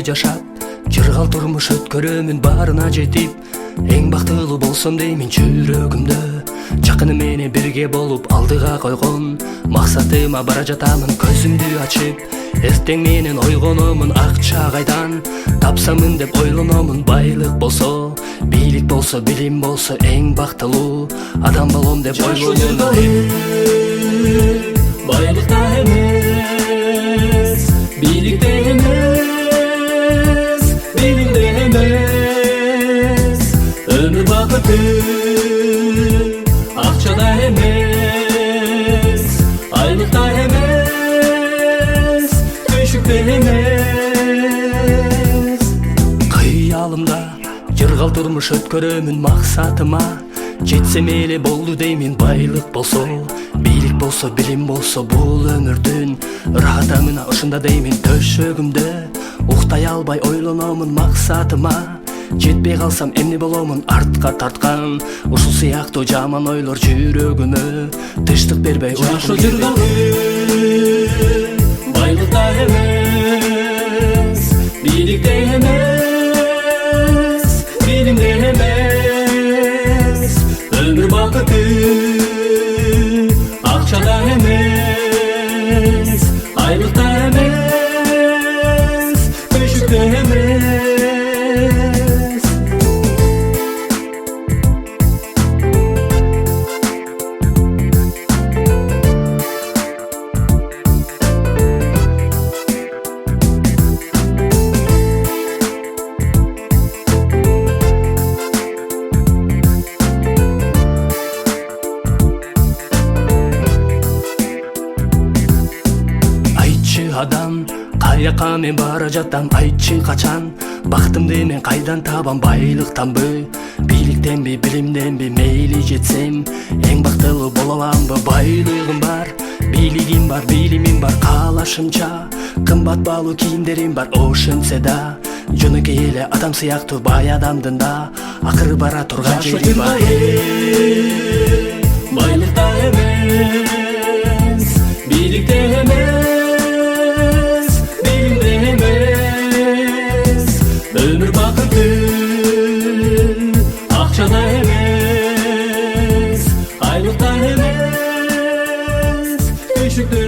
өмүрдү жашап, жыргал турмуш өткөрөмүн баарына жетип, эң бактылуу болсом деймин жүрөгүмдө. Жакыны менен бирге болуп алдыга койгон максатыма бара жатамын көзүмдү ачып. Эртең менен ойгономун акча кайдан тапсамын деп ойлономун. Байлык болсо, бийлик болсо, билим болсо эң бактылуу адам болом деп ойлономун. Байлыкта эмес, бийликте эмес, билимде эмес, өмүр бакыты акчада эмес, айлыкта эмес, түйшүктө эмес. Кыялымда жыргал турмуш өткөрөмүн максатыма, жетсем эле болду деймин. Байлык болсо, бийлик болсо, билим болсо бул өмүрдүн ырахатамына ушунда деймин. Төшөгүмдө уктай албай ойлономун максатыма, жетпей калсам эмне боломун артка тарткан. Ушул сыяктуу жаман ойлор жүрөгүмө тынчтык бербей жашоо жыргалы. Байлыкта эмес, бийликте эмес, билимде эмес, өмүр бакыты акчада эмес, айлыкта эмес, түйшүктө эмес. Адам каяка мен бара жатам, айтчы качан бактымды мен кайдан табам? Байлыктанбы, бийликтенби, билимденби, мейли жетсем эң бактылуу боло аламбы? Байлыгым бар, бийлигим бар, билимим бар, каалашымча кымбат баалуу кийимдерим бар. Ошентсе да жөнөкөй эле адам сыяктуу бай адамдын да акыры бара турган жери бар. Байлыкта эмес, бийликте эмес, өмүр бакыты акчада эмес, айлыкта эмес, түйшүктө